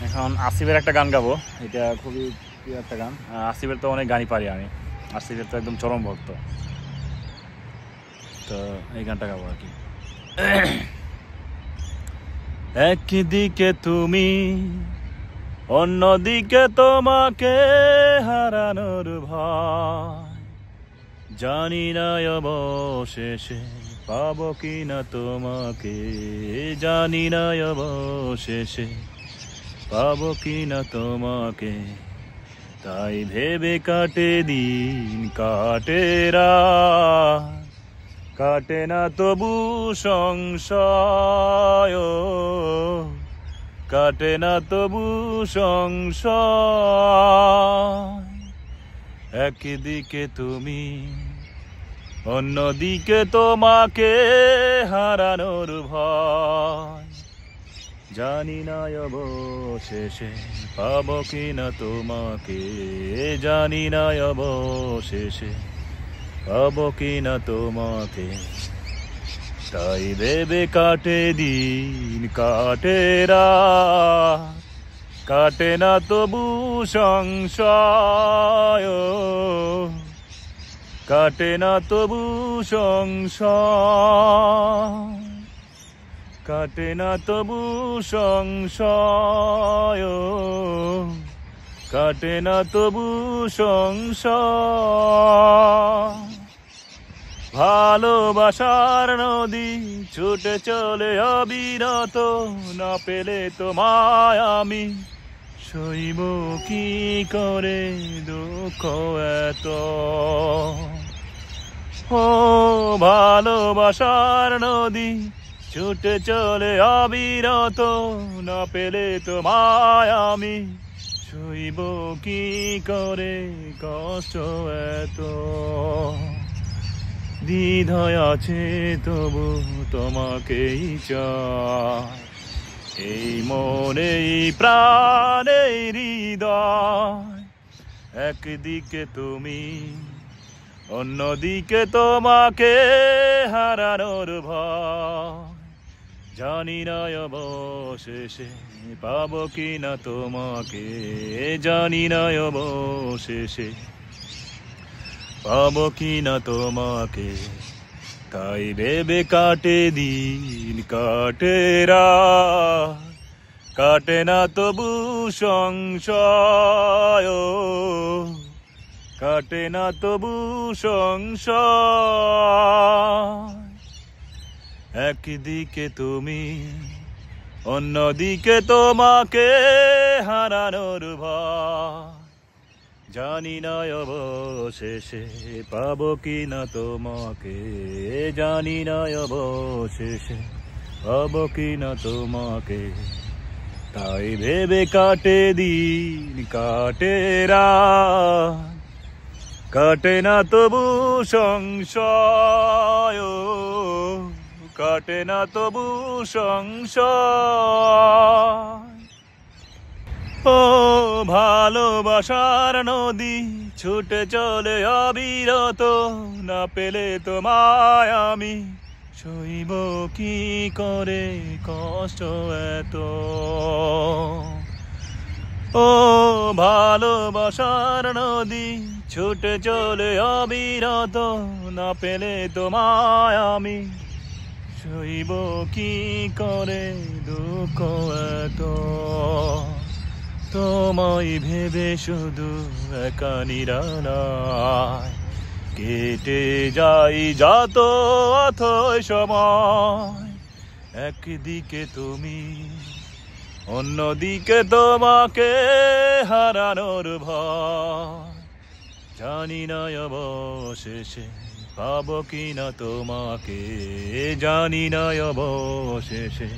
এখন আসিফের একটা গান গাবো, এটা খুবই প্রিয় একটা গান। আসিফের তো অনেক গানই পারি আমি, আসিফের তো একদম চরম ভক্ত, তো এই গানটা গাবো আর কি। একদিকে তুমি, অন্যদিকে তোমাকে হারানোর ভয়, জানি না অবশেষে পাবো কিনা তোমাকে, জানি না অবশেষে পাবো কিনা তোমাকে, তাই ভেবে কাটে দিন কাটে রাত, কাটে না তবু সংশয়, কাটে না তবু সংশয়। একদিকে তুমি, অন্যদিকে তোমাকে হারানোর ভয়, জানি না অবশেষে পাবো কিনা তোমাকে, জানি না অবশেষে পাবো কিনা তোমাকে, তাই ভেবে কাটে দিন কাটে রাত, কাটে না তবু সংশয়, কাটে না তবু সংশয়, কাটে না তবু সংশয়, কাটে না তবু সংশয়। ভালোবাসার নদী ছুটে চলে অবিরত, না পেলে তোমায় আমি সইব কি করে দুঃখ এত। ও ভালোবাসার নদী ছুটে চলে অবিরত, না পেলে তোমায় আমি সইব কি করে কষ্ট এত। দ্বিধায় আছে তবু তোমাকেই চাই, এই মনে প্রাণে হৃদয়। একদিকে তুমি, অন্যদিকে তোমাকে হারানোর ভয়, জানি না অবশেষে পাবো কিনা তোমাকে, জানি না অবশেষে পাবো কিনা তোমাকে, তাই ভেবে কাটে দিন কাটে রাত, কাটে না তবু সংশয়, কাটে না তবু সংশয়। একদিকে তুমি, অন্যদিকে তোমাকে হারানোর ভয়, জানি না অবশেষে পাবো কিনা তোমাকে, জানি না অবশেষে পাবো কিনা তোমাকে, তাই ভেবে কাটে দিন কাটে রাত, কাটে না তবু সংশয়, কাটে না তবু সংশয়। ও ভালোবাসার নদী ছুটে চলে অবিরত, না পেলে তোমায় আমি সইব কি করে কষ্ট এত। ও ভালোবাসার নদী ছুটে চলে অবিরত, না পেলে তোমায় আমি সইব কি করে দুঃখ এত। তোমায় ভেবে শুধু একা নিরালায় কেটে যাই যত অথই সময়। একদিকে তুমি, অন্যদিকে তোমাকে হারানোর ভয়, জানি না অবশেষে পাবো কিনা তোমাকে, জানি না অবশেষে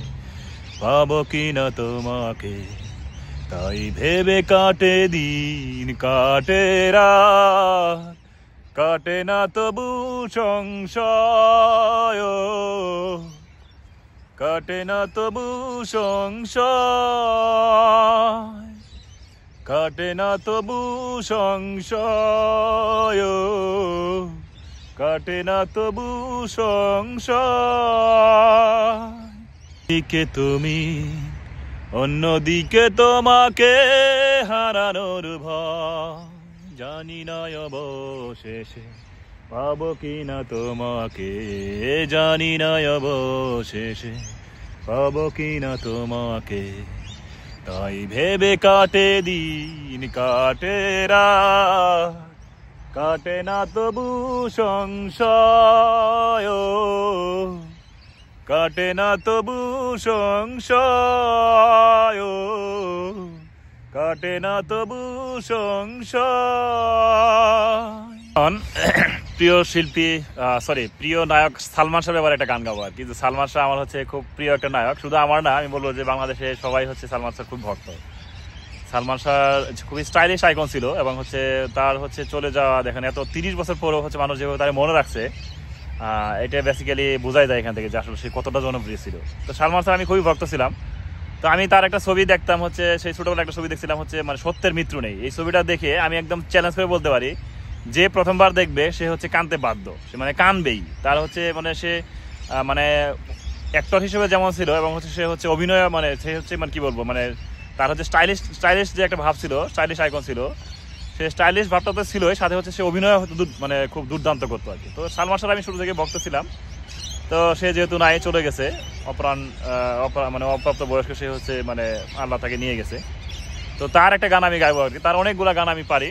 পাবো কিনা তোমাকে, তাই ভেবে কাটে দিন কাটে রাত, কাটে না তবু সংশয়, কাটে না তবু সংশয়, কাটে না তবু সংশয়, কাটে না তবু সংশয়। দিকে তুমি, অন্যদিকে তোমাকে হারানোর ভয়, জানি না অবশেষে পাবো কিনা তোমাকে, জানি না অবশেষে পাবো কিনা তোমাকে। তাই ভেবে কাটে দিন কাটে রাত, কাটে না তবু সংশয়, কাটে না তবু সংশয়, কাটে না তবু সংশয়। প্রিয় শিল্পী প্রিয় নায়ক সালমান শাহের এবার একটা গান গাবো আর কি। সালমান শাহ আমার হচ্ছে খুব প্রিয় একটা নায়ক, শুধু আমার না, আমি বলবো যে বাংলাদেশে সবাই হচ্ছে সালমান শাহ খুব ভক্ত। সালমান শাহ খুবই স্টাইলিশ আইকন ছিল এবং হচ্ছে তার হচ্ছে চলে যাওয়া দেখেন এত 30 বছর পরেও হচ্ছে মানুষ যেভাবে তার মনে রাখছে, এটা বেসিক্যালি বোঝাই যায় এখান থেকে যে আসলে সে কতটা জনপ্রিয় ছিল। তো সালমান শাহ আমি খুবই ভক্ত ছিলাম। তো আমি তার একটা ছবি দেখতাম, হচ্ছে সেই ছোটবেলা একটা ছবি দেখছিলাম, হচ্ছে মানে সত্যের মৃত্যু নেই। এই ছবিটা দেখে আমি একদম চ্যালেঞ্জ করে বলতে পারি যে প্রথমবার দেখবে সে হচ্ছে কানতে বাধ্য, সে মানে কানবেই। তার হচ্ছে মানে সে মানে অ্যাক্টর হিসেবে যেমন ছিল এবং হচ্ছে সে হচ্ছে অভিনয় মানে সে হচ্ছে মানে কি বলবো মানে তার হচ্ছে স্টাইলিশ যে একটা ভাব ছিল, স্টাইলিশ আইকন ছিল, সে স্টাইলিশ ভাবটা তো ছিলই, সাথে হচ্ছে সে অভিনয় মানে খুব দুর্দান্ত করতো আর কি। তো সালমান শাহ আমি শুরু থেকে ভক্ত ছিলাম। তো সে যেহেতু নাই, চলে গেছে মানে অপ্রাপ্ত বয়স্ক, সে হচ্ছে মানে আল্লাহ তাকে নিয়ে গেছে। তো তার একটা গান আমি গাইবো আর কি। তার অনেকগুলো গান আমি পারি,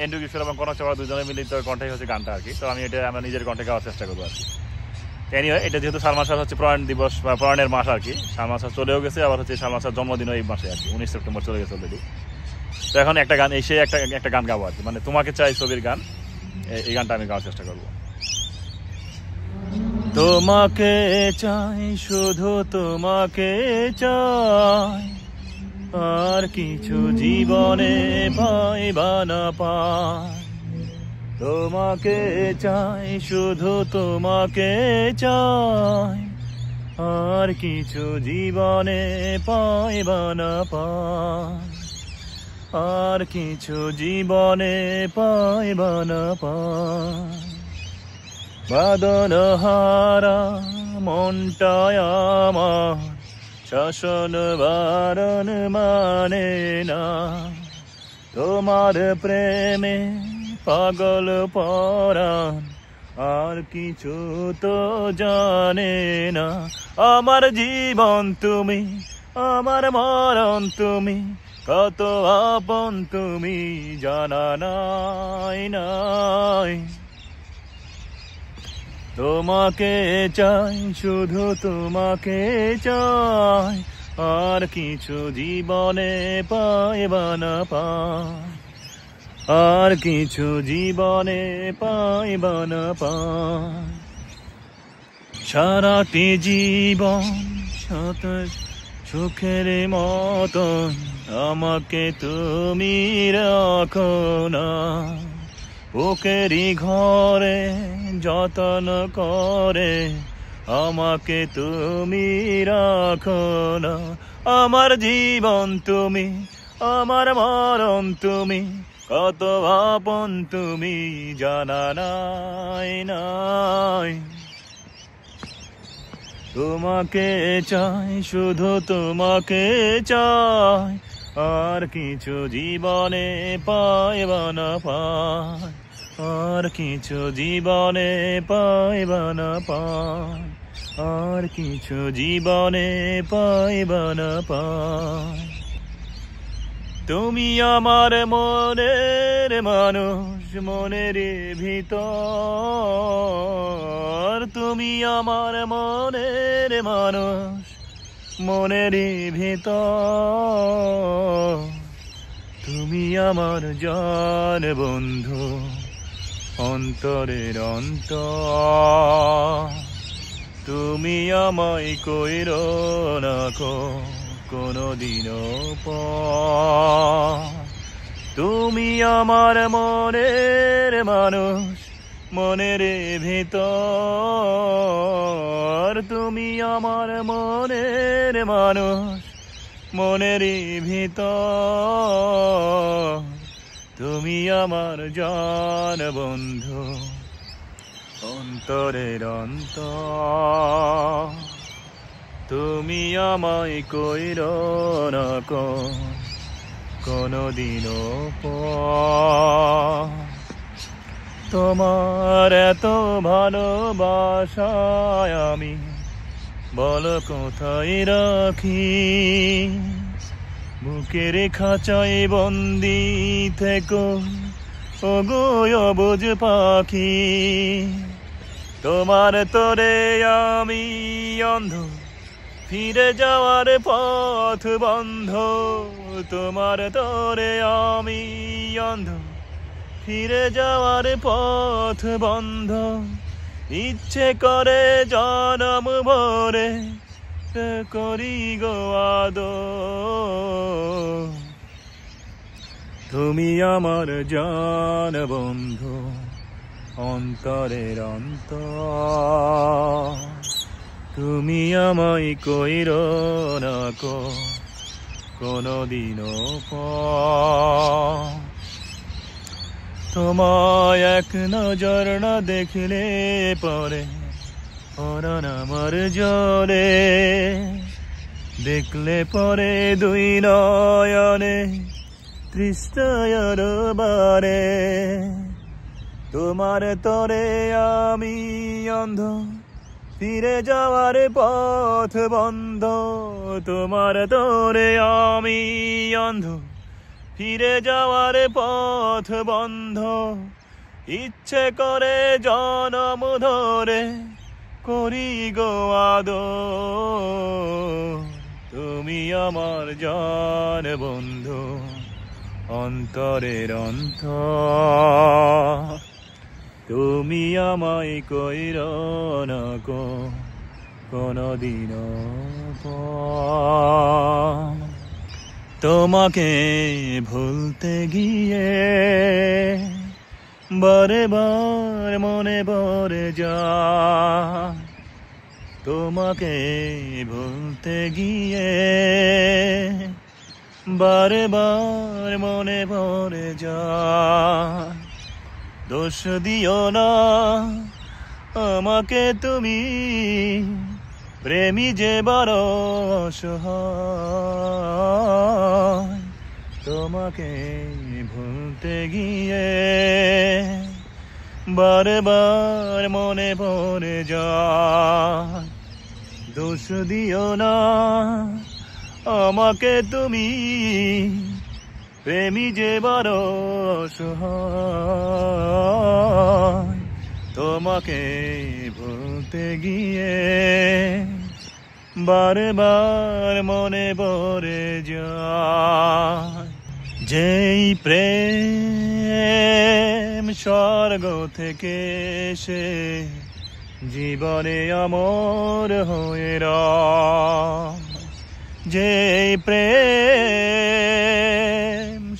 এন্ড্রু কিশোর এবং কনক চাওয়ালা দুজনে মিলিত কণ্ঠে হচ্ছে গানটা আর কি। তো আমি এটা আমার নিজের কণ্ঠে গাওয়ার চেষ্টা করবো আর কি। এনিওয়ে, এটা যেহেতু সালমান শাহ হচ্ছে প্রয়াণ দিবস বা প্রয়াণের মাস আর কি, সালমান শাহ চলেও গেছে, আবার হচ্ছে সালমান শাহ জন্মদিনও এই মাসে আর কি, 19 সেপ্টেম্বর চলে গেছে অলরেডি। তো এখন একটা গান এসে একটা গান গাবো আর কি, মানে তোমাকে চাই ছবির গান, এই গানটা আমি গাওয়ার চেষ্টা করবো। তোমাকে চাই, শুধু তোমাকে চাই, আর কিছু জীবনে পাইবা না পাই। তোমাকে চাই, শুধু তোমাকে চাই, আর কিছু জীবনে পাইবা না পাই, আর কিছু জীবনে পাইবা না পাই। বাদন হারা মনটায় আমার শাসন বারণ মানে না, তোমার প্রেমে পাগল পরাণ আর কিছু তো জানে না। আমার জীবন তুমি, আমার মরণ তুমি, কত আপন তুমি জানা নাই নাই। তোমাকে চাই, শুধু তোমাকে চাই, আর কিছু জীবনে পাইবা না পাই, আর কিছু জীবনে পাইবা না পাই। সারাটি জীবন শত সুখের মতন আমাকে তুমি রাখো না, বুকেরই ঘরে যতন করে আমাকে তুমি রাখো না। আমার জীবন তুমি, আমার মরণ তুমি, কত আপন তুমি জানা নাই নাই। তোমাকে চাই, শুধু তোমাকে চাই, আর কিছু জীবনে পাইবা না পাই, আর কিছু জীবনে পাইবা না পাই, আর কিছু জীবনে পাইবা না পাই। তুমি আমার মনের মানুষ, মনের ভিতর, তুমি আমার মনের মানুষ, মনের ভিতর, তুমি আমার জান বন্ধু, অন্তরের অন্তর। তুমি আমায় কইরো না কোনদিনও পর, তুমি আমার মনের মানুষ, মনের ভিতর, তুমি আমার মনের মানুষ, মনের ভিতর, তুমি আমার জান বন্ধু, অন্তরের অন্তর। তুমি আমায় কইরো না কোনদিনও পর। তোমার এত ভালোবাসায় আমি বলো কোথায় রাখি, বুকের খাঁচায় বন্দি থেকো ওগো অবুঝ পাখি। তোমার তরে আমি অন্ধ, ফিরে যাওয়ার পথ বন্ধ। তোমার তরে আমি অন্ধ, ফিরে যাওয়ার পথ বন্ধ। ইচ্ছে করে জনম ভরে করি গো আদর। তুমি আমার জান বন্ধু, অন্তরের অন্তর। তুমি আমায় কইরো না কোনদিনও পর। তোমায় এক নজর না দেখলে পরে পরাণ আমার জলে, দেখলে পরে দুই নয়নে তৃষ্ণার বারে। তোমার তরে আমি অন্ধ, ফিরে যাওয়ার পথ বন্ধ। তোমার তরে আমি অন্ধ, ফিরে যাওয়ার পথ বন্ধ। ইচ্ছে করে জনম ধরে করি গো আদর। তুমি আমার জান বন্ধু, অন্তরের অন্তর। তুমি আমায় কইরো না কোনদিনও পর। তোমাকে ভুলতে গিয়ে বারে বার মনে পড়ে যায়। তোমাকে ভুলতে গিয়ে বারে বার মনে পড়ে যায়। দোষ দিও না আমাকে তুমি, প্রেমী যে বড় অসহায়। তোমাকে ভুলতে গিয়ে বারে বার মনে পড়ে যায়। দোষ দিও না আমাকে তুমি, প্রেমী যে বড় অসহায়। তোমাকে ভুলতে গিয়ে বারে বার মনে পড়ে যায়। যেই প্রেম স্বর্গ থেকে এসে জীবনে অমর হয়ে রয়। যেই প্রেম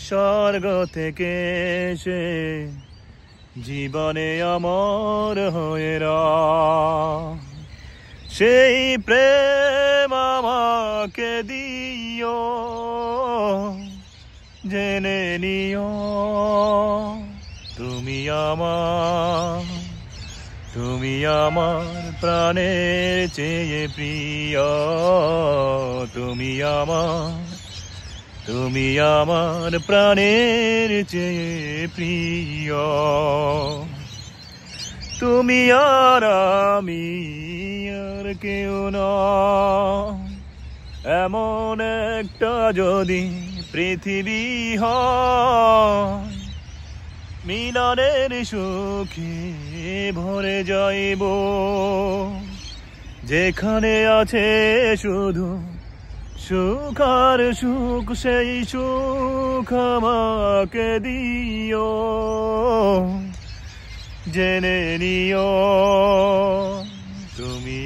স্বর্গ থেকে এসে জীবনে অমর হয়ে রয়। সেই প্রেম আমাকে দিও, জেনে নিও তুমি আমার প্রাণের চেয়ে প্রিয়। তুমি আমার প্রাণের চেয়ে প্রিয়। তুমি আর আমি আর কেউ নয়, এমন একটা যদি পৃথিবী হয়। মিলনের সুখে ভরে যাইব, যেখানে আছে শুধু সুখ আর সুখ। সেই সুখ আমাকে দিও, জেনে নিও তুমি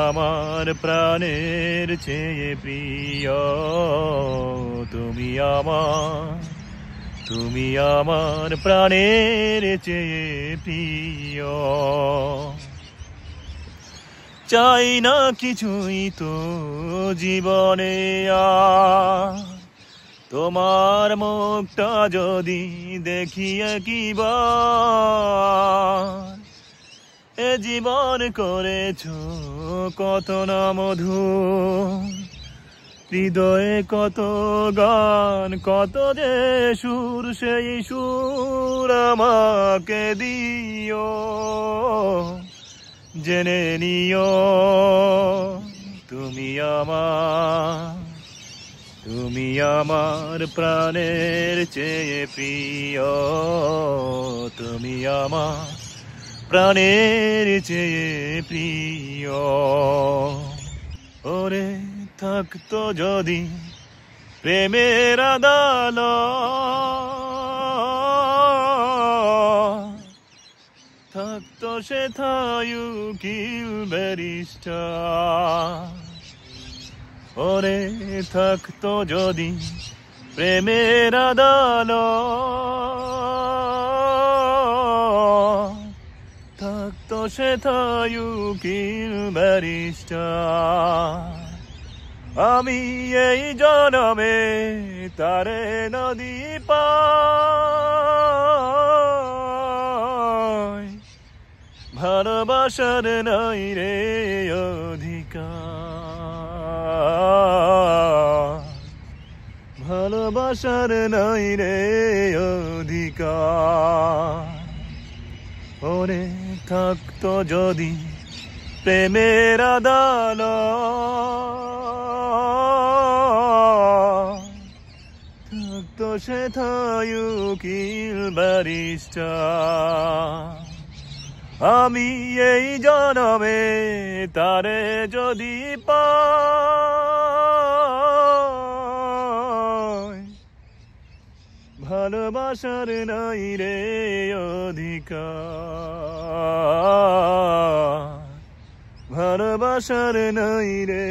আমার প্রাণের চেয়ে প্রিয়। তুমি আমার প্রাণের চেয়ে প্রিয়। চাই না কিছুই তো জীবনে আর, তোমার মুখটা যদি দেখি একবার। এ জীবন করেছো কত না মধু, হৃদয়ে কত গান কত যে সুর, সেই সুর আমাকে দিও, জেনে নিও তুমি আমার প্রাণের চেয়ে প্রিয়, তুমি আমার প্রাণের চেয়ে প্রিয়। ওরে থাকতো যদি প্রেমের আদালত, থাকতো সেথায় উকিল ব্যারিস্টার। ওরে থাকতো যদি প্রেমের আদালত, থাকতো সেথায় উকিল ব্যারিস্টার। আমি এই জনমে তারে নদী পাই, ভালোবাসার নাই রে অধিকার, ভালোবাসার নাই রে অধিকার। ওরে থাকতো যদি প্রেমের আদালত, থাকতো সেথায় উকিল ব্যারিস্টার। আমি এই জনমে তারে যদি পাই, ভালোবাসার নাই রে অধিকার, ভালোবাসার নাই রে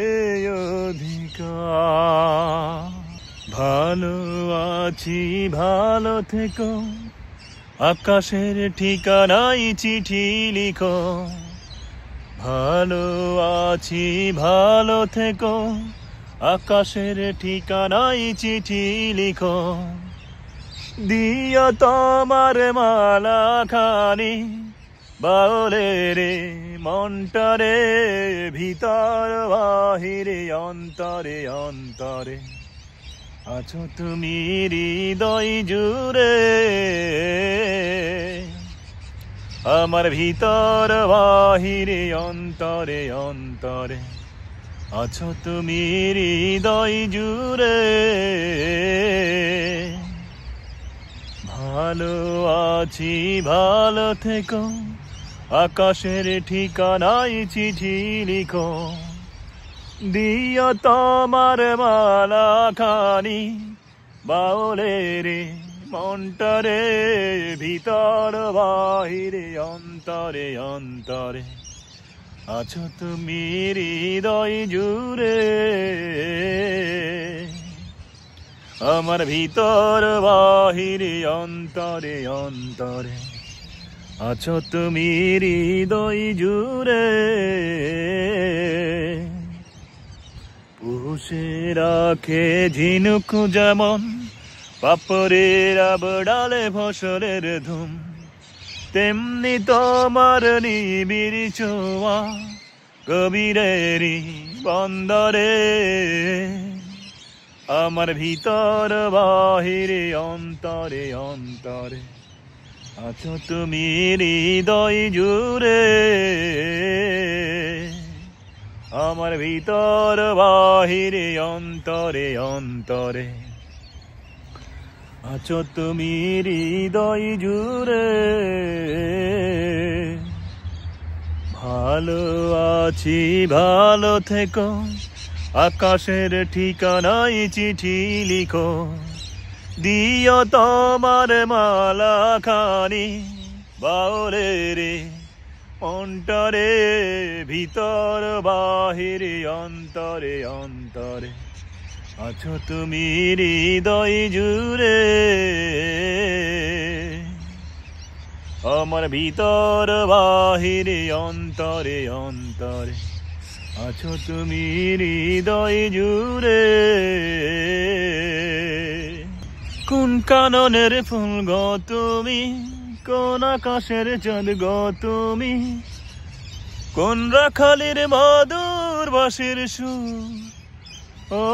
অধিকার। ভালো আছি ভালো থেকো, আকাশের ঠিকানায় চিঠি লিখো। ভালো আছি ভালো থেকো, আকাশের ঠিকানায় চিঠি লিখো। দিও তোমার মালা খানি বাউলে রে মনটারে, ভিতর বাহিরে অন্তরে অন্তরে আছো তুমি হৃদয় জুড়ে। আমার ভিতর বাহিরে অন্তরে অন্তরে আছো তুমি হৃদয় জুড়ে। ভালো আছি ভালো থেকো, আকাশের ঠিকানায় চিঠি লিখো। দিও তোমার মালা খানি বাউলে রে মনটারে, ভিতর বাহিরে অন্তরে অন্তরে আছো তুমি হৃদয় জুড়ে। আমার ভিতর বাহিরে অন্তরে অন্তরে আছো তুমি হৃদয় জুড়ে। পুষে রাখে ঝিনুক যেমন পাপড়ের আবডালে ফসলের ধুম, তেমনি তোমার নিবিড় ছোঁয়া কবিরেরই বন্দরে। আমার ভিতর বাহিরে অন্তরে অন্তরে আছো তুমি হৃদয় জুড়ে। আমার ভিতর বাহিরে অন্তরে অন্তরে আছো তুমি হৃদয় জুড়ে। ভালো আছি ভালো থেকো, আকাশের ঠিকানায় চিঠি লিখো। দিও তোমার মালা খানি বাউলে রে অন্তরে, ভিতর বাহিরে অন্তরে অন্তরে আছো তুমি হৃদয় জুড়ে। আমার ভিতর বাহিরে অন্তরে অন্তরে আছো তুমি হৃদয় জুড়ে। কোন কাননের ফুল গো তুমি, কোন আকাশের চাঁদ গো তুমি, কোন রাখালের মধুর বাঁশির সুর ও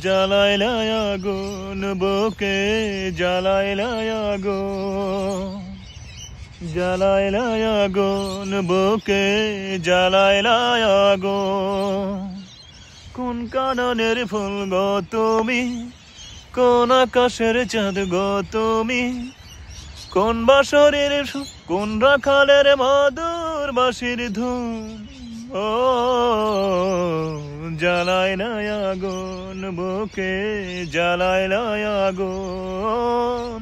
জ্বালাইলা আগুন বুকে জ্বালাইলা আগুন জ্বালাইলা আগুন বুকে জ্বালাইলা আগুন কোন কাননের ফুল গো তুমি কোন আকাশের চাঁদ গো তুমি কোন বাঁশরের কোন রাখালের মধুর বাঁশির ধুন ও জ্বালাইলা আগুন বুকে জ্বালাইলা আগুন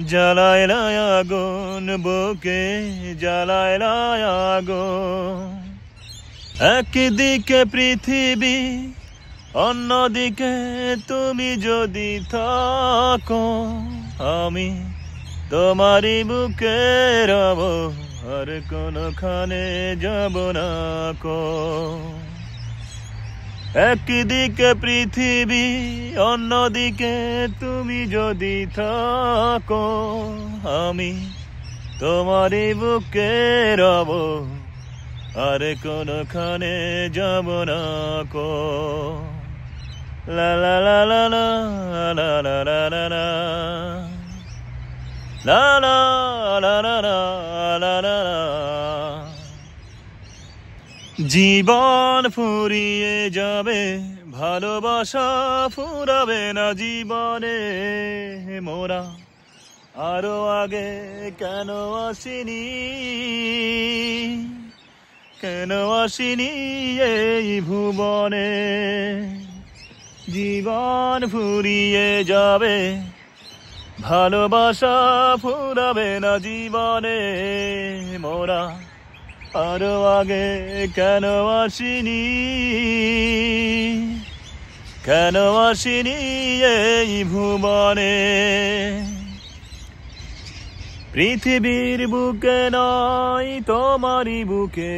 জ্বালাইলা আগুন বুকে জ্বালাইলা আগুন একদিকে পৃথিবী অন্যদিকে তুমি যদি থাকো আমি তোমারই বুকে রব আর কোনখানে যাব না কো একদিকে পৃথিবী অন্যদিকে তুমি যদি থাকো আমি তোমারই বুকে রব আর কোনখানে যাব না কো লা লা লা লা লা লা লা লা লা লা লা লা লা লা লা লা লা জীবন ফুরিয়ে যাবে ভালোবাসা ফুরাবে না জীবনে মোরা আরো আগে কেন আসিনি কেন আসিনি এই ভুবনে জীবন ফুরিয়ে যাবে ভালোবাসা ফুরাবে না জীবনে মোরা আরো আগে কেন আসিনি কেন আসিনি এই ভুবনে পৃথিবীর বুকে নয় তোমারই বুকে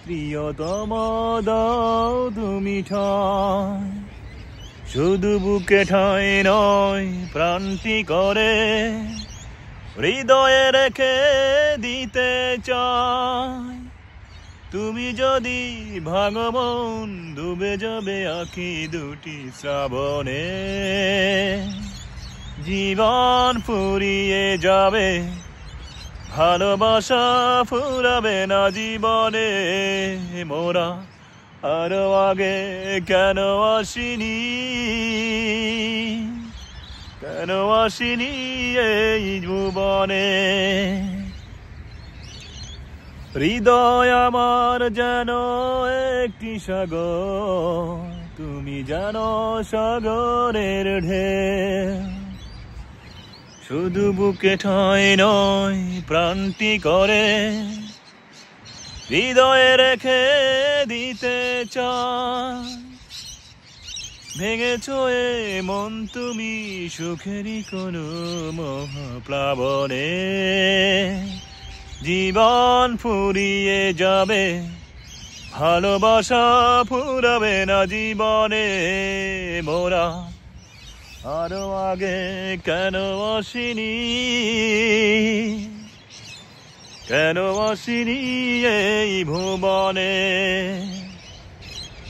প্রিয়তম দাও তুমি ঠাঁই শুধু বুকে ঠাঁই নয় প্রাণটি করে হৃদয়ে রেখে দিতে চাই তুমি যদি ভাগমন ডুবে যাবে আঁখি দুটি শ্রাবণে জীবন ফুরিয়ে যাবে ভালোবাসা ফুরাবে না জীবনে মোরা আরো আগে কেন আসিনি কেন আসিনি এই ভুবনে হৃদয় আমার যেন একটি সাগর তুমি জানো সাগরের ঢেউ শুধু বুকে ঠাঁই নয় প্রাণটি করে হৃদয়ে রেখে দিতে চাই ভেঙেছ এ মন তুমি সুখেরই কোনো মহাপ্লাবনে জীবন ফুরিয়ে যাবে ভালোবাসা ফুরাবে না জীবনে মোরা আরো আগে কেন আসিনি কেন আসিনি এই ভুবনে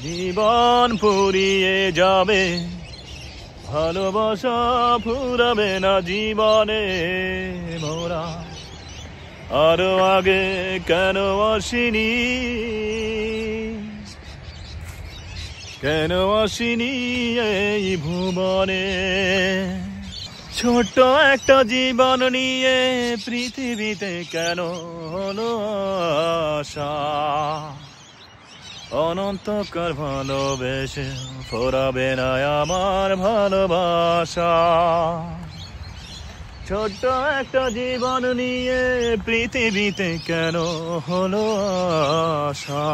জীবন ফুরিয়ে যাবে ভালোবাসা ফুরাবে না জীবনে মোরা আরো আগে কেন আসিনি কেন আসিনি এই ভুবনে ছোট্ট একটা জীবন নিয়ে পৃথিবীতে কেন হলো আশা অনন্তকাল ভালোবেসে ফোরাবে না আমার ভালোবাসা ছোট্ট একটা জীবন নিয়ে পৃথিবীতে কেন হলো আশা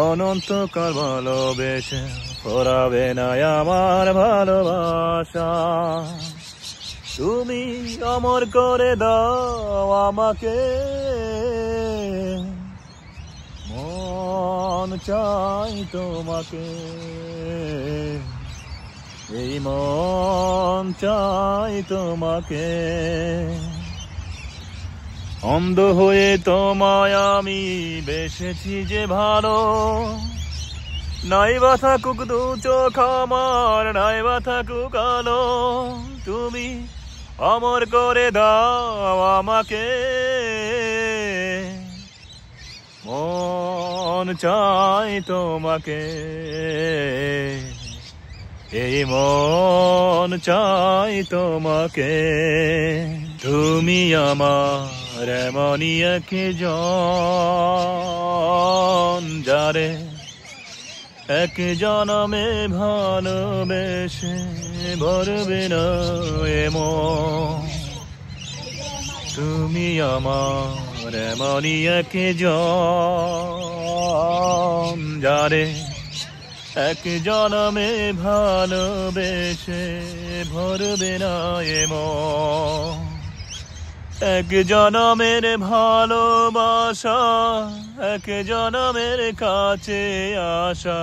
অনন্তকাল ভালোবেসে ফোরাবে না আমার ভালোবাসা তুমি অমর করে দাও আমাকে মন চাই তোমাকে এই মন চাই তোমাকে অন্ধ হয়ে তোমায় আমি বেসেছি যে ভালো, নাই বা থাকুক দু চোখ আমার, নাই বা থাকুক আলো, তুমি অমর করে দাও আমাকে। মন চাই তোমাকে, এই মন চাই তোমাকে। তুমি আমার এমনই একজন, যারে এক জনমে ভালোবেসে ভরবে না এ মন। তুমি আমার এমনই একজন, যারে এক জনমে ভালোবেসে ভরবে না এ মন। এক জনমের ভালোবাসা, এক জনমের কাছে আসা,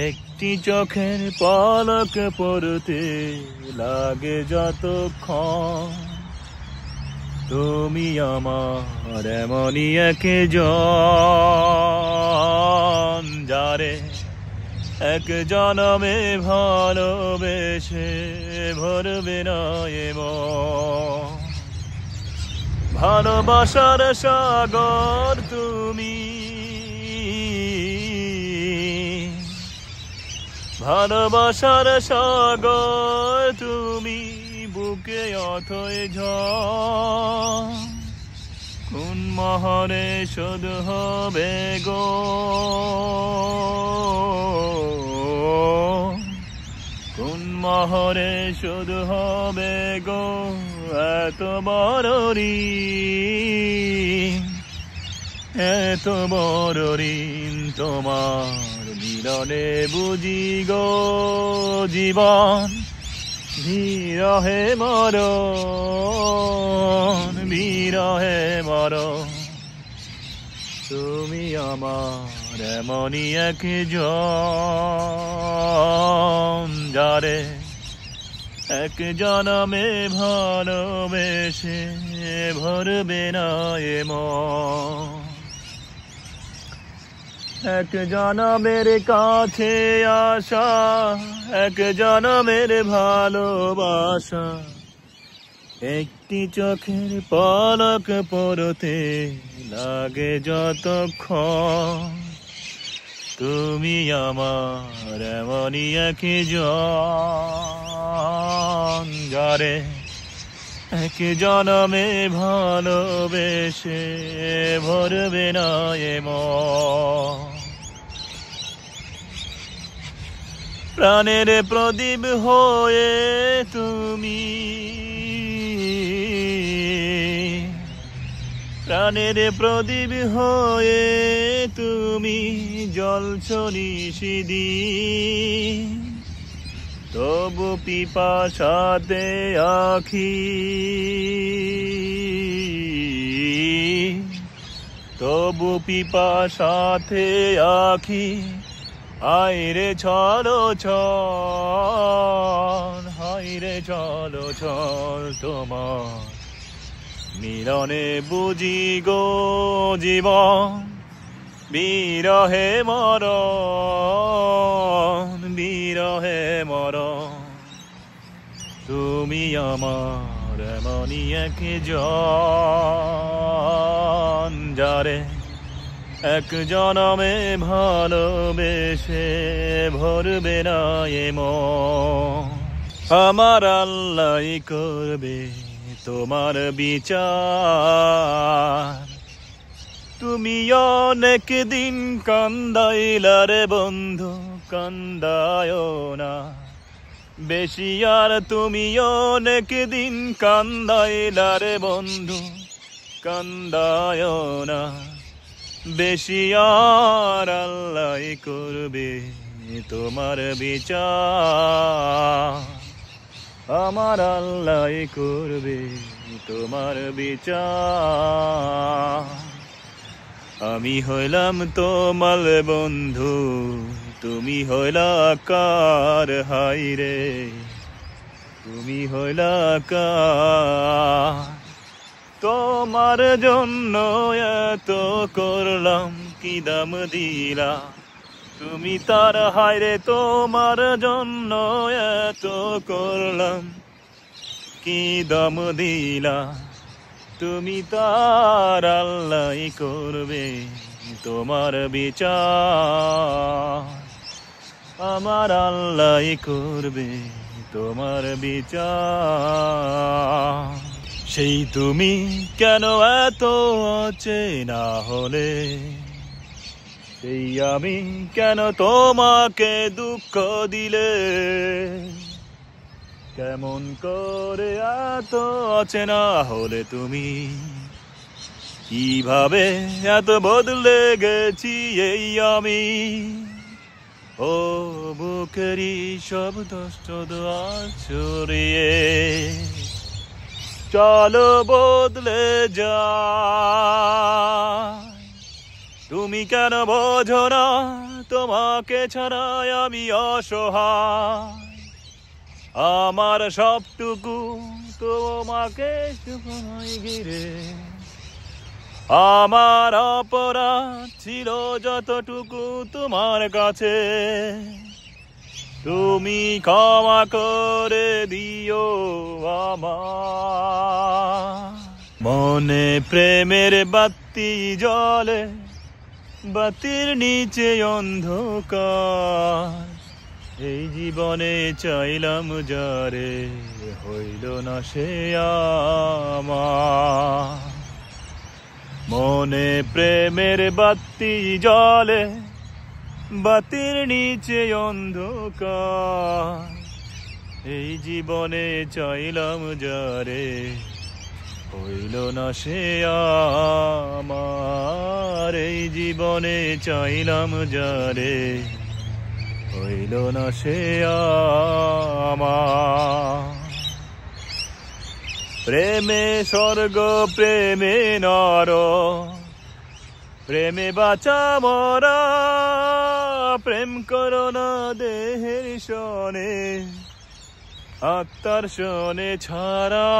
একটি চোখের পলক পড়তে লাগে যতক্ষণ। তুমি আমার এমনই একজন, যারে এক জনমে ভালোবেসে ভরবে না এ মন। ভালোবাসার সাগর তুমি, ভালোবাসার সাগর তুমি, বুকে অথই ঝড়। কোন মহরে শোধ হবে গো, কোন মহরে শোধ হবে গো এত বড় ঋণ, এত বড় ঋণ তোমার মিলনে বুঝি গো জীবন। বিরহে মরণ, বিরহে মরণ। তুমি আমার এমনই একজন, যারে এক জনমে ভালোবেসে ভরবে না এ মন। এক জনমের কাছে আসা, এক জনমের ভালোবাসা, একটি চোখের পলক পড়তে লাগে যতক্ষণ। তুমি আমার এমনই একজন, যারে এক জনমে ভালোবেসে ভরবে না এ মন। প্রাণের প্রদীপ হয়ে তুমি, প্রাণের প্রদীপ হয়ে তুমি জ্বলছ নিশিদিন। তবু পিপাসাতে আখি, তবু পিপাসাতে আখি, হায়রে চলো চল, হায়রে চলো চল, তোমার মিলনে বুঝি গো জীবন। বিরহে মরণ, বিরহে মরণ। তুমি আমার এমনই একজন, যারে এক জনমে ভালোবেসে ভরবে না এ মন। আমার আল্লাহ করবে তোমার বিচার। তুমি অনেক দিন কান্দাইলা রে বন্ধু, কান্দায়ও না বেশি আর। তুমি অনেক দিন কান্দাইলা রে বন্ধু, কান্দায়ও না বেশি আর। আল্লাহ করবে তোমার বিচার, আমার আল্লাহ করবে তোমার বিচার। আমি হইলাম তোমার বন্ধু, তুমি হইলা কার হাইরে, তুমি হইলা কার। তোমার জন্য এত করলাম কি দাম দিলা তুমি তার হায়রে তোমার জন্য এত করলাম কি দাম দিলা তুমি তার আল্লাহ করবে তোমার বিচার আমার আল্লাহ করবে তোমার বিচার সেই তুমি কেন এত অচেনা হলে সেই আমি কেন তোমাকে দুঃখ দিলে কেমন করে এত অচেনা হলে তুমি কিভাবে এত বদলে গেছি এই আমি ও বুকেরই সব দষ্ট দোয়া ছড়িয়ে চলো বদলে যা তুমি কেন বোঝো না তোমাকে ছাড়াই আমি অসহায় আমার সবটুকু তোমাকে ঘিরে আমার অপরাধ ছিল যতটুকু তোমার কাছে তুমি ক্ষমা করে দিও আমার মনে প্রেমের বাতি জ্বলে বাতির নিচে অন্ধকার এই জীবনে চাইলাম যারে হইল না সে আমার মনে প্রেমের বাতি জ্বলে বাতির নিচে অন্ধকার এই জীবনে চাইলাম যারে হইল না সে আমার এই জীবনে চাইলাম যারে হইল না সে আমার প্রেমে স্বর্গ প্রেমে নর প্রেমে বাঁচা মরা প্রেম করো না দেহের শনে আত্মার শনে ছাড়া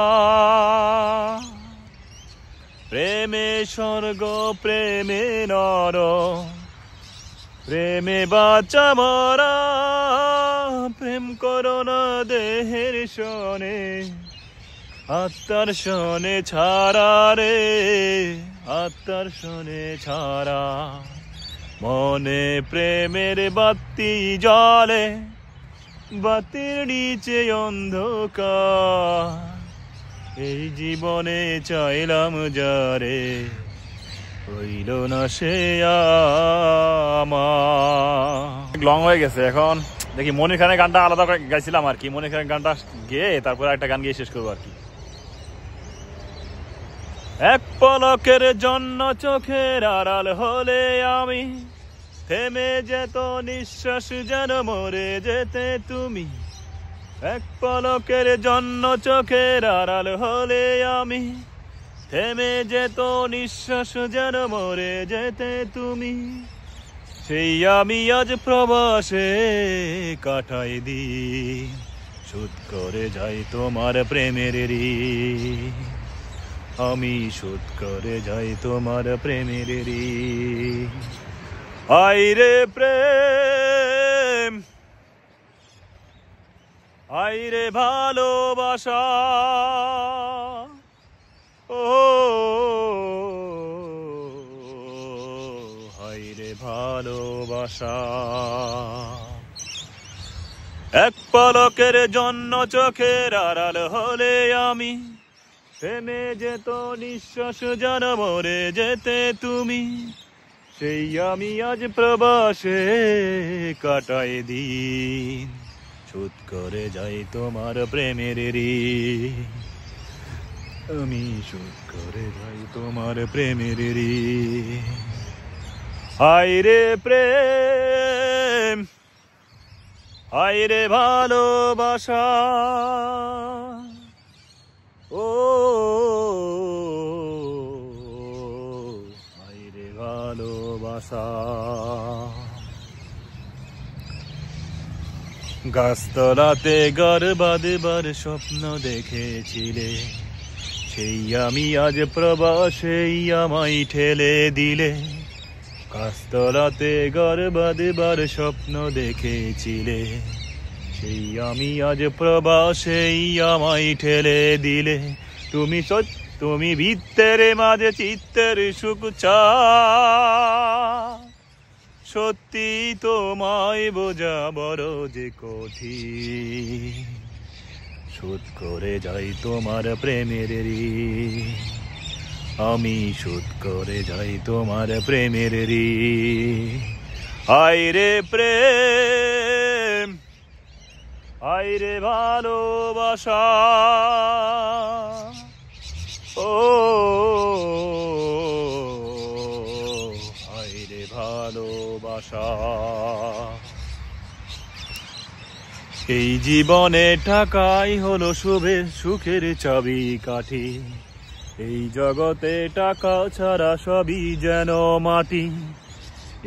প্রেমে স্বর্গ প্রেমে নর প্রেমে বাঁচা মরা প্রেম করো না দেহের শনে আত্মার শনে ছাড়া রে আত্মার শনে ছাড়া মনে প্রেমের বাতি জ্বলে বাতির নিচে অন্ধকার এই জীবনে চাইলাম যারে হইল না সে আমার লং হয়ে গেছে এখন দেখি মনির খানের গানটা আলাদা করে গাইছিলাম আর কি মনির খানের গানটা গেয়ে তারপরে একটা গান গিয়ে শেষ করবো আর কি এক পলকের জন্য চোখের আড়াল হলে আমি থেমে যেত নিঃশ্বাস যেন মরে যেতে তুমি এক পলকের জন্য চোখের আড়াল হলে আমি থেমে যেত নিঃশ্বাস যেন মরে যেতে তুমি সেই আমি আজ প্রবাসে কাটাই দিই শোধ করে যাই তোমার প্রেমের ঋণ আমি শোধ করে যাই তোমার প্রেমের ঋণ আইরে প্রেম আইরে ভালোবাসা ও হাইরে ভালোবাসা এক পলকের জন্য চোখের আড়াল হলে আমি থেমে যেত নিঃশ্বাস যেন মরে যেতে তুমি সেই আমি আজ প্রবাসে কাটাই দিন শোধ করে যাই তোমার প্রেমের ঋণ আমি শোধ করে যাই তোমার প্রেমের ঋণ হায়রে প্রেম হায়রে ভালোবাসা ও হায়রে ভালোবাসা গাছতলাতে ঘর বাঁধবার স্বপ্ন দেখেছিলে সেই আমি আজ প্রবাসেই আমায় ঠেলে দিলে, কাস্তরাতে ঘর বাঁধবার স্বপ্ন দেখেছিলে। সেই আমি আজ প্রবাসেই আমায় ঠেলে দিলে, তুমি ভিত্তের মাঝে চিত্তের সুখ চাও। সত্যি তোমায় বোঝা বড় যে কঠিন, শোধ করে যাই তোমার প্রেমের ঋণ। আমি শোধ করে যাই তোমার প্রেমের ঋণ। হায় রে প্রেম, হায় রে ভালোবাসা, ও হায় রে ভালোবাসা। এই জীবনে টাকাই হলো সুখের চাবি কাঠি, এই জগতে টাকা ছাড়া সবই যেন মাটি।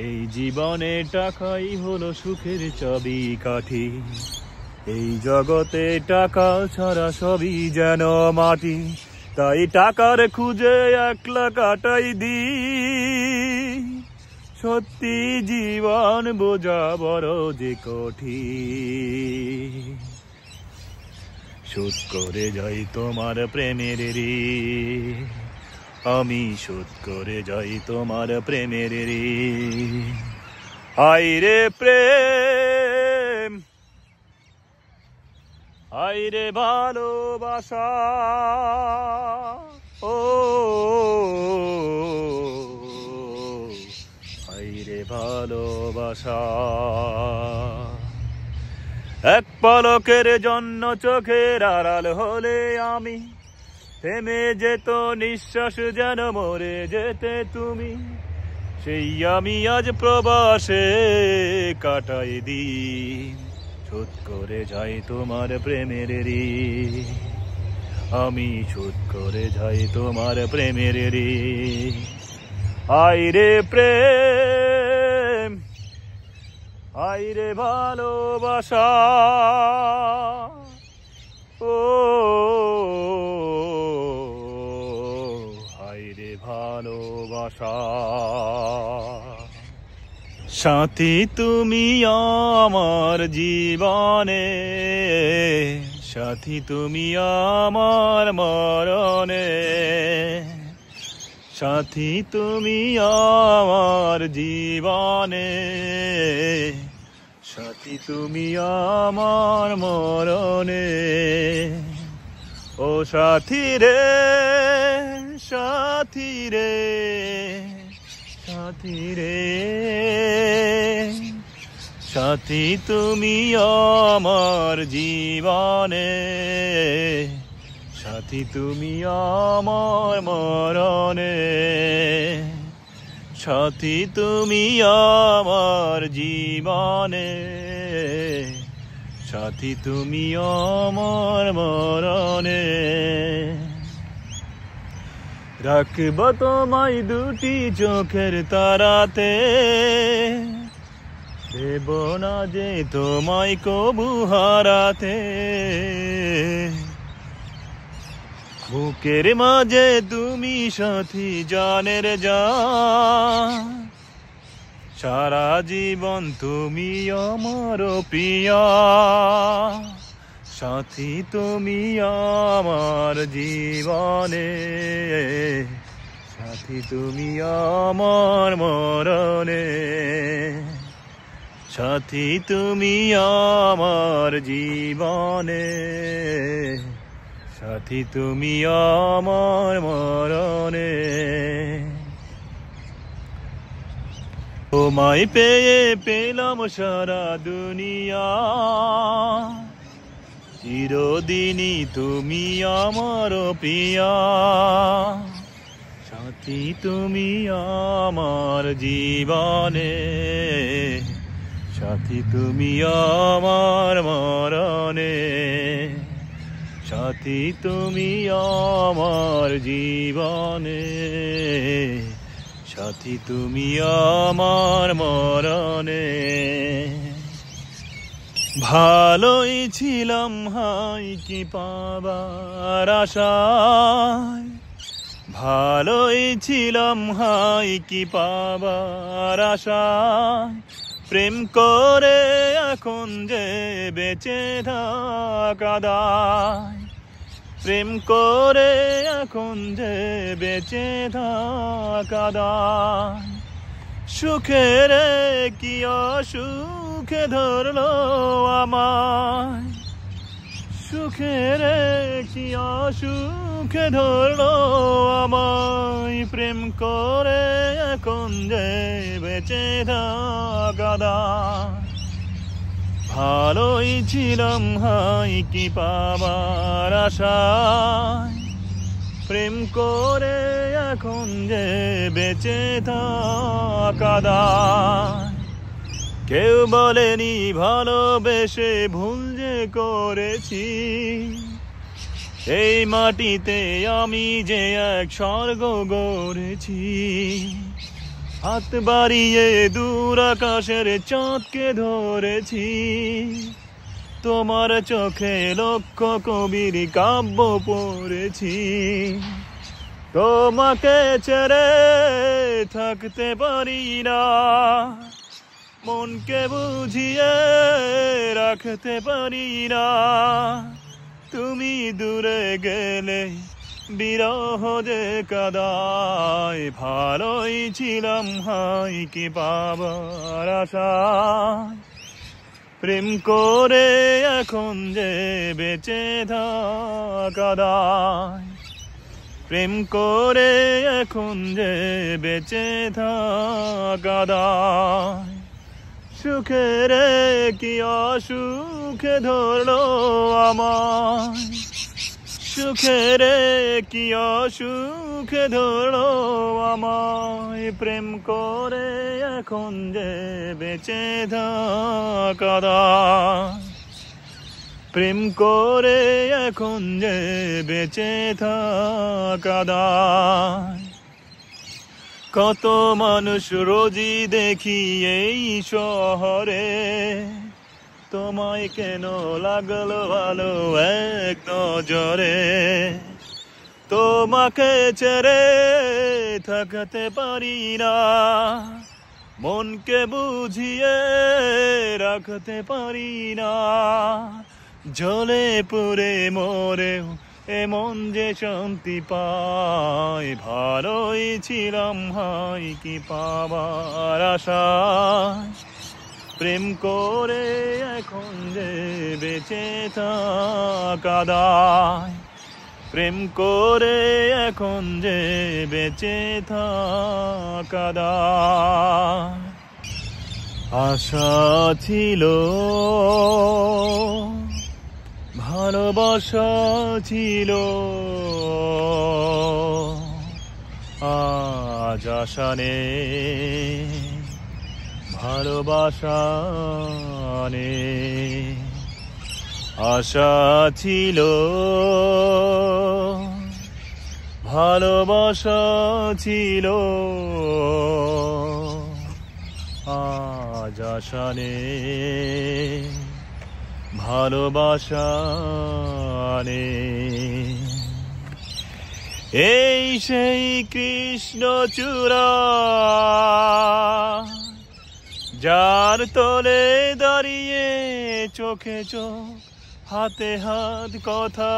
এই জীবনে টাকাই হলো সুখের চাবি কাঠি, এই জগতে টাকা ছাড়া সবই যেন মাটি। তাই টাকার খুঁজে একলা কাটাই দিন, সত্যি জীবন বোঝা বড় যে কঠিন। শোধ করে যাই তোমার প্রেমের ঋণ, আমি শোধ করে যাই তোমার প্রেমের ঋণ। হায় রে প্রেম, হায় রে ভালোবাসা, ও হায় রে ভালোবাসা। এক পলকের জন্য চোখের আড়াল হলে আমি, থেমে যেত নিঃশ্বাস যেন মরে যেতে তুমি। সেই আমি আজ প্রবাসে কাটাই দিন, শোধ করে যাই তোমার প্রেমের ঋণ। আমি শোধ করে যাই তোমার প্রেমের ঋণ। হায় রে প্রেম, হায় রে ভালোবাসা, ও হায় রে ভালোবাসা। সাথী তুমি আমার জীবনে, সাথী তুমি আমার মরণে। সাথী তুমি আমার জীবনে, সাথী তুমি আমার মরণে। ও সাথী রে, সাথী রে, সাথী রে, সাথী তুমি আমার জীবনে, সাথী তুমি আমার মরণে। সাথী তুমি আমার জীবনে, সাথী তুমি আমার মরণে। রাখব তোমায় দুটি চোখের তারাতে, দেব না যে তোমায় কবু হারাতে। বুকের মাঝে তুমি সাথী জানের জান, সারা জীবন তুমি আমার প্রিয়া। সাথী তুমি আমার জীবনে, সাথী তুমি আমার মরণে। সাথী তুমি আমার জীবনে, সাথী তুমি আমার মরণে। তোমায় পেয়ে পেলাম সারা দুনিয়া, চিরদিনই তুমি আমার প্রিয়া। সাথী তুমি আমার জীবনে, সাথী তুমি আমার মরণে। সাথী তুমি আমার জীবনে, সাথী তুমি আমার মরণে। ভালোই ছিলাম হাই কি পাবার আশায়, ভালোই ছিলাম হাই কি পাবার আশায়, প্রেম করে এখন যে বেঁচে থাকা দায়, প্রেম করে এখন যে বেঁচে থাকা দায়। সুখের কি অসুখে ধরলো আমায়, সুখের কি অসুখে ধরলো আমায়, প্রেম করে এখন যে বেঁচে থাকা দায়। ভালোই ছিলাম হাই কি পাবার আশায়, প্রেম করে এখন যে বেঁচে থাকা দায়। কেউ বলেনি ভালোবেসে ভুল যে করেছি, এই মাটিতে আমি যে এক স্বর্গ গড়েছি। হাত বাড়িয়ে দূর আকাশের চাঁদকে ধরেছি, তোমার চোখে লক্ষ কবির কাব্য পড়েছি। তোমাকে ছেড়ে থাকতে পারি না, মনকে বুঝিয়ে রাখতে পারি না। তুমি দূরে গেলে বিরহ যে কাদায়, ভালোই ছিলাম হাই কি পাবার আশায়, প্রেম করে এখন যে বেঁচে থাকা দায়, প্রেম করে এখন যে বেঁচে থাকা দায়। সুখের কি অসুখে ধরলো আমায়, সুখের কি অসুখে ধরলো আমায়, প্রেম করে এখন যে বেঁচে থাকা দায়, প্রেম করে এখন যে বেঁচে থাকা দায়। কত মানুষ রোজই দেখি এই শহরে, তোমায় কেন লাগলো ভালো এক নজরে। তোমাকে ছেড়ে থাকতে পারি না, মনকে বুঝিয়ে রাখতে পারি না। জ্বলে পুড়ে মরেও এমন যে শান্তি পায়, ভালোই ছিলাম হাই কি পাবার আশায়, প্রেম করে এখন যে বেঁচে থাকা দায়, প্রেম করে এখন যে বেঁচে থাকা দায়। আশা ছিল, ভালোবাসা ছিল, আজ আশা নেই, ভালোবাসা নেই। আশা ছিল, ভালোবাসা ছিল, আজ আশা নেই, ভালোবাসা নেই। এই সেই কৃষ্ণচূড়া, যার তলে দাঁড়িয়ে চোখে চোখ হাতে হাত কথা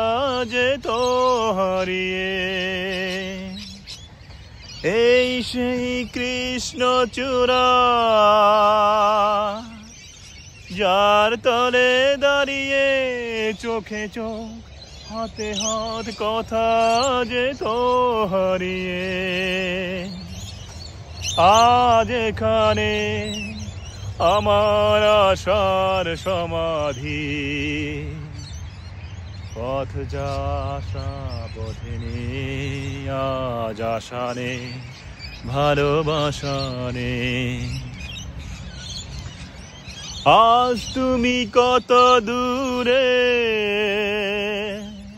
যেত হারিয়ে। এই সেই কৃষ্ণচূড়া, যার তলে দাঁড়িয়ে চোখে চোখ হাতে হাত কথা যেত হারিয়ে। আজ এখানে আমার আশার সমাধি, পথ যা আশা পথিনি, আজ আশা নেই, ভালোবাসা নেই। আজ তুমি কত দূরে,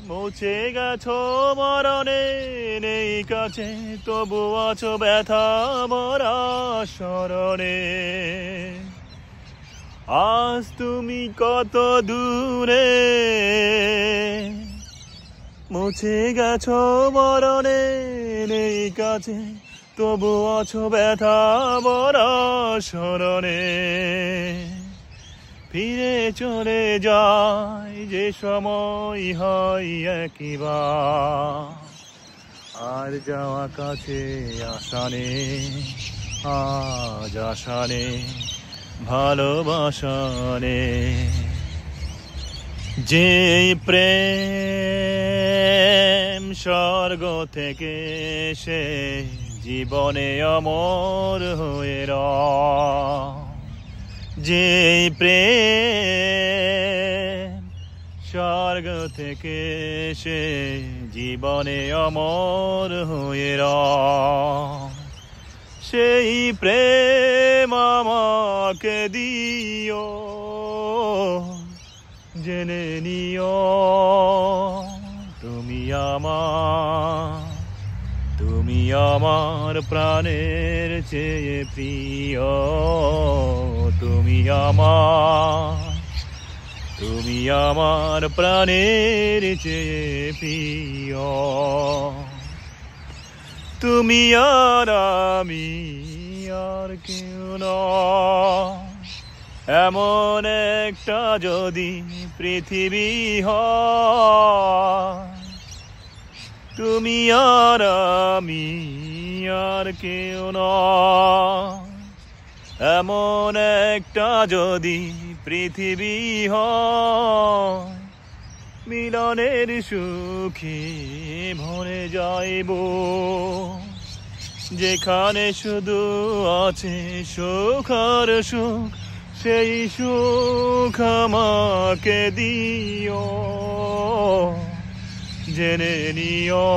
মুছে গেছো মরণে, নেই কাছে তবু আছো ব্যথা ভরা স্মরণে। আজ আজ তুমি কত দূরে, মুছে গেছো মরণে নেই কাছে, তবু আছো ব্যথা বড় স্মরণে। ফিরে চলে যায় যে সময় হয় একবার, আর যাওয়া কাছে আসানে, আজ আসানে ভালোবাসানে। যে প্রেম স্বর্গ থেকে সে জীবনে অমর হয়ে রয়, যে প্রেম স্বর্গ থেকে সে জীবনে অমর হয়ে রয়, সেই প্রেম আমাকে দিও, জেনে নিও তুমি আমার প্রাণের চেয়ে প্রিয়। তুমি আমার প্রাণের চেয়ে প্রিয়। তুমি আর আমি আর কেউ নয়, এমন একটা যদি পৃথিবী হয়। তুমি আর আমি আর কেউ নয়, এমন একটা যদি পৃথিবী হয়। মিলনের সুখে ভরে যাইব, যেখানে শুধু আছে সুখ আর সুখ, সেই সুখ আমাকে দিও, জেনে নিও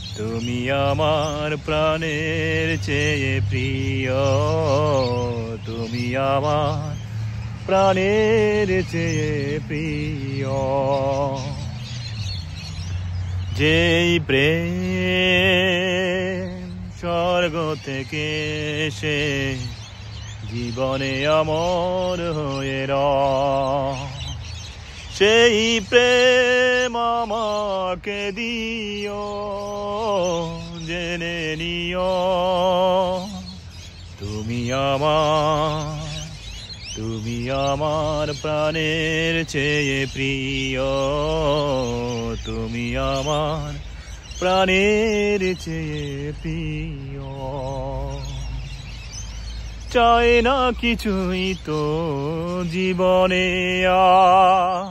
তুমি আমার প্রাণের চেয়ে প্রিয়। তুমি আমার প্রাণের চেয়ে প্রিয়। যেই প্রেম স্বর্গ থেকে সে জীবনে অমর হয়ে রয়, সেই প্রেম আমাকে দিও, জেনে নিও তুমি আমার প্রাণের চেয়ে প্রিয়। তুমি আমার প্রাণের চেয়ে প্রিয়। চাই না কিছুই তো জীবনে আর,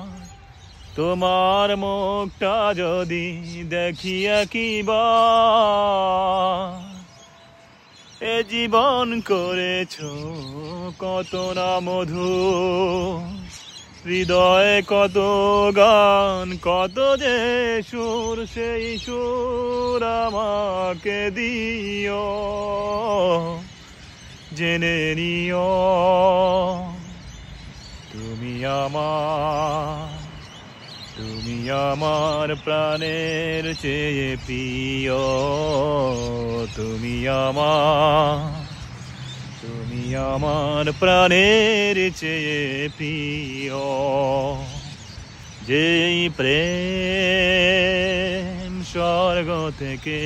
তোমার মুখটা যদি দেখি একবার। এ জীবন করেছো কত না মধু, হৃদয়ে কত গান কত যে সুর, সেই সুর আমাকে দিও, জেনে নিও তুমি আমার প্রাণের চেয়ে প্রিয়। তুমি আমার প্রাণের চেয়ে প্রিয়। যেই প্রেম স্বর্গ থেকে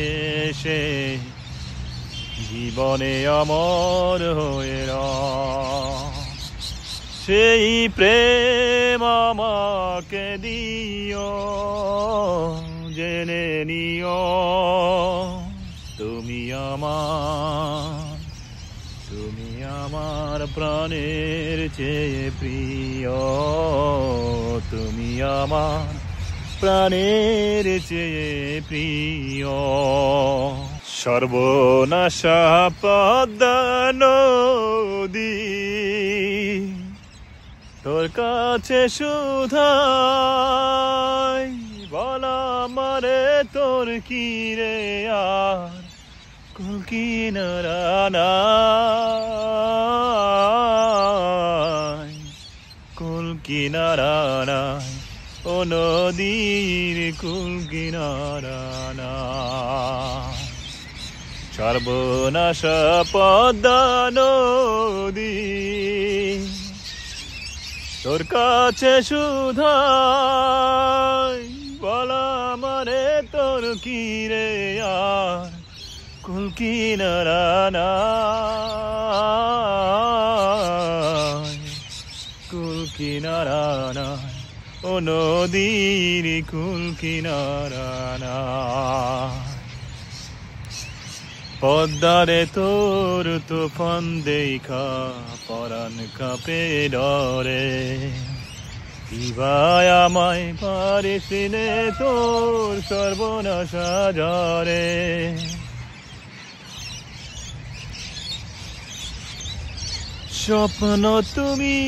সে জীবনে অমর হয়ে রয়, সেই প্রেম আমাকে দিও, জেনে নিও তুমি আমার প্রাণের চেয়ে প্রিয়। তুমি আমার প্রাণের চেয়ে প্রিয়। সর্বনাশা পদ্মা নদী তোর কাছে শুধাই, বলা মারে তোর কি রে আর কুল কিনারা নাই, কুল কিনারা নাই, ও নদীর কুল কিনারা নাই। সর্বনাশা পদ্মা নদী তোর কাছে সুধাই বলা মানে তোর কি রে আর কুল কিনারা নাই কুল কিনারা নাই ও নদীর কুল কিনারা নাই পদ্মারে তোর তুফান দেখা পরাণ কাঁপে ডরে কিভাবে আমায় পারিস নে তোর সর্বনাশা ঝরে স্বপ্ন তুমি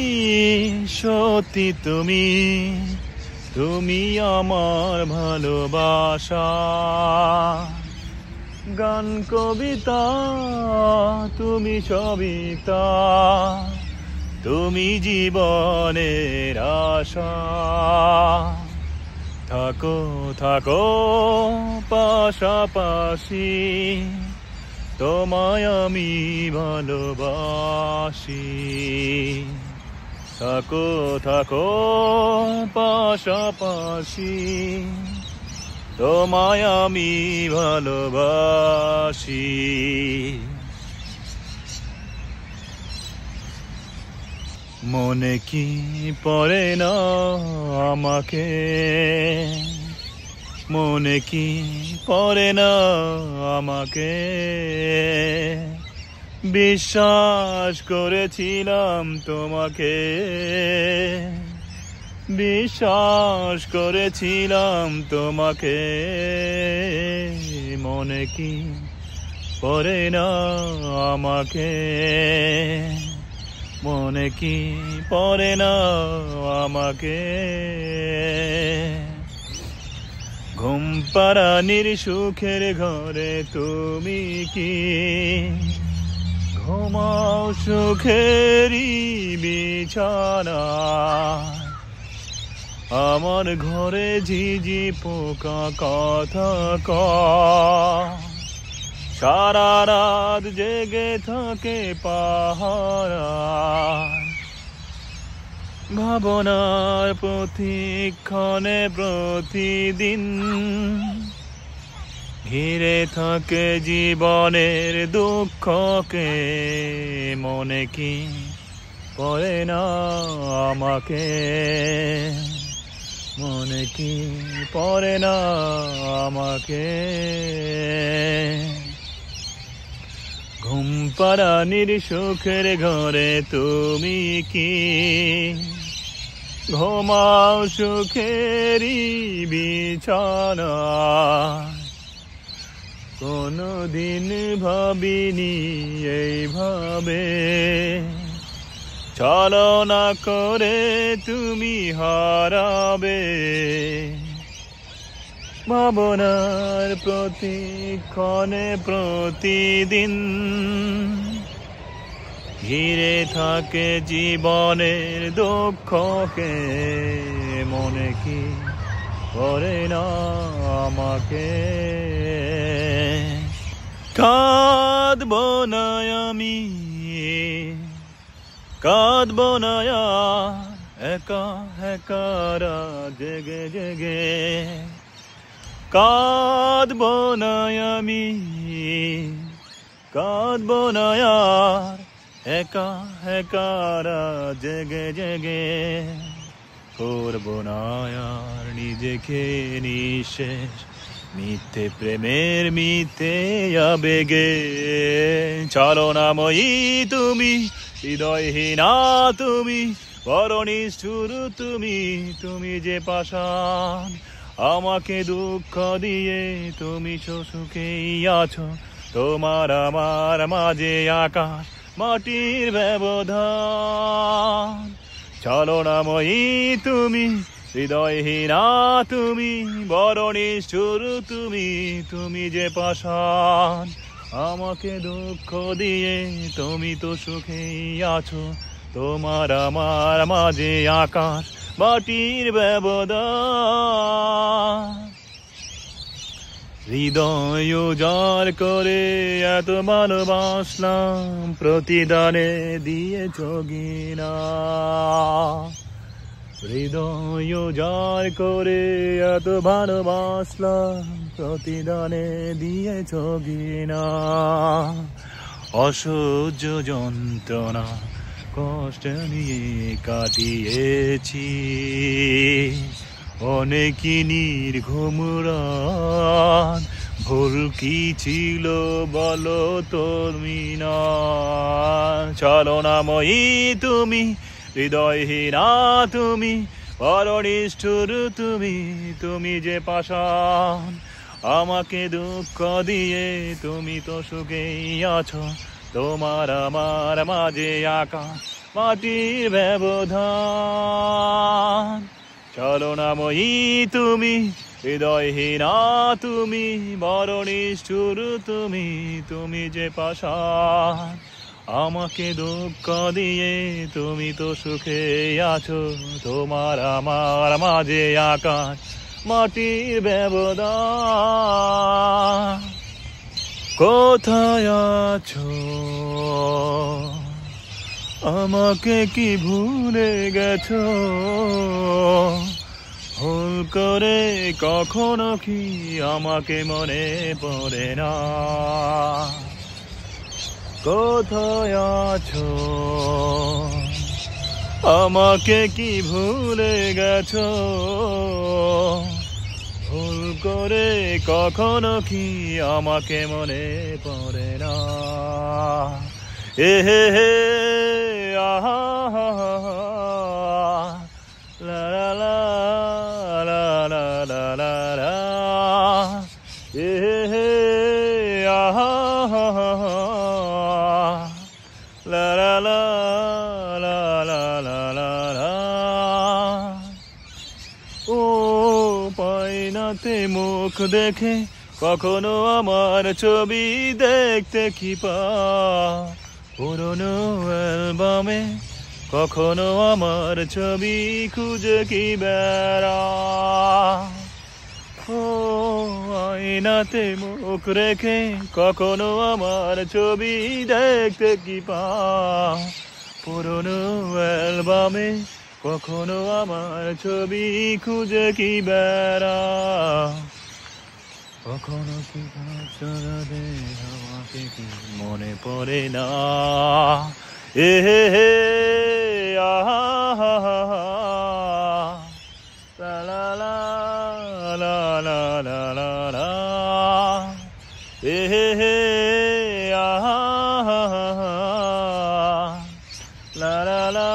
সত্যি তুমি তুমি আমার ভালোবাসা গান কবিতা তুমি সবিতা তুমি জীবনের আশা থাকো থাকো পাশাপাশি তোমায় আমি ভালোবাসি থাকো থাকো পাশাপাশি তোমায় আমি ভালোবাসি মনে কি পড়ে না আমাকে মনে কি পড়ে না আমাকে বিশ্বাস করেছিলাম তোমাকে বিশ্বাস করেছিলাম তোমাকে মনে কি পড়ে না আমাকে মনে কি পড়ে না আমাকে ঘুম পাড়ানির সুখের ঘরে তুমি কি ঘুমাও সুখেরই বিছানা আমার ঘরে ঝিঝি পোকা কথা কয় সারা রাত জেগে থাকে পাহারায় ভাবনার প্রতিক্ষণে প্রতিদিন ঘিরে থাকে জীবনের দুঃখকে মনে কি পড়ে না আমাকে মনে কি পড়ে না আমাকে ঘুম পাড়ানির সুখের ঘরে তুমি কি ঘুমাও সুখেরই বিছানা কোনদিন ভাবিনি এইভাবে ছলনা করে তুমি হারাবে ভাবনার প্রতিক্ষণে প্রতিদিন ঘিরে থাকে জীবনের দুঃখকে মনে কি পড়ে না আমাকে কাঁদবো না আমি কাঁদবো না একা একা জেগে জেগে কাঁদবো না আমি কাঁদবো না একা একা জেগে জেগে করবো না আর নিজেকে নিঃশেষ মিথ্যে প্রেমের মিথ্যে আবেগে চালনাময়ী তুমি হৃদয়হীনা তুমি বড় নিষ্ঠুর তুমি তুমি যে পাষাণ আমাকে দুঃখ দিয়ে তুমি সুখেই আছো তোমার আমার মাঝে আকাশ মাটির ব্যবধান ছলনাময়ী তুমি হৃদয়হীনা তুমি বড় নিষ্ঠুর তুমি তুমি যে পাষাণ আমাকে দুঃখ দিয়ে তুমি তো সুখেই আছো তোমার আমার মাঝে আকাশ মাটির ব্যবধান হৃদয় উজাড় করে এত ভালোবাসলাম, প্রতিদানে দিয়েছ ঘৃণা। হৃদয় উজাড় করে এত ভালোবাসলাম, প্রতিদানে দিয়েছ ঘৃণা। অসহ্য যন্ত্রণা কষ্ট নিয়ে কাটিয়েছি অনেকই নির্ঘুম রাত। ভুল কি ছিল বলো তুমি না? ছলনাময়ী তুমি, হৃদয়হীনা তুমি, বড় নিষ্ঠুর তুমি, তুমি যে পাষাণ। আমাকে দুঃখ দিয়ে তুমি তো সুখেই আছো, তোমার আমার মাঝে আকাশ মাটির ব্যবধান। ছলনাময়ী তুমি, হৃদয়হীনা তুমি, বড় নিষ্ঠুর তুমি, তুমি যে পাষাণ। আমাকে দুঃখ দিয়ে তুমি তো সুখে আছো, তোমার আমার মাঝে আকাশ মাটির ব্যবধান। কোথায় আছো? আমাকে কি ভুলে গেছো? ভুল করে কখনো কি আমাকে মনে পড়ে না? কোথায় আছো? আমাকে কি ভুলে গেছো? ভুল করে কখনো কি আমাকে মনে পড়ে না? এ হে হে আহা লা লা লা লা লা লা লা এ হে আহা লা লা লা লা লা লা লা। ও পায়নাতে মুখ দেখে কখনো আমার ছবি দেখতে কি পাও? পুরনো অ্যালবামে কখনো আমার ছবি খুঁজে কি বেড়াও? ও আয়নাতে মুখ রেখে কখনো আমার ছবি দেখতে কি পাও? পুরনো অ্যালবামে কখনো আমার ছবি খুঁজে কি বেড়াও? কখনো কি চলাতে আমাকে কি মনে পড়ে না? এ হে হে আহা লা লা লা লা লা লা লা লা এ হে হে আহা লা লা লা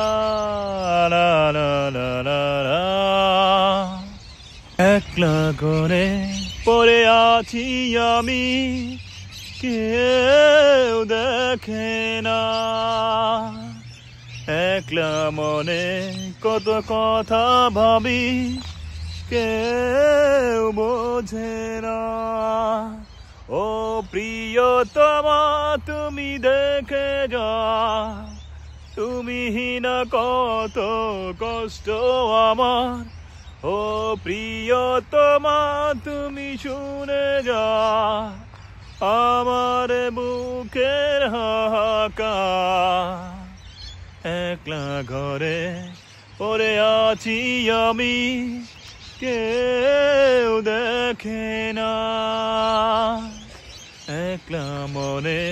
লা লা লা লা লা। একলা করে পড়ে আছি আমি, কেউ দেখে না। একলা মনে কত কথা ভাবি, কেউ বোঝে না। ও প্রিয়তমা তুমি দেখে যা, তুমি না কত কষ্ট আমার। ও প্রিয়তমা তুমি শুনে যা, আমার বুকের হাহাকার। একলা ঘরে পড়ে আছি আমি, কেউ দেখে না। একলা মনে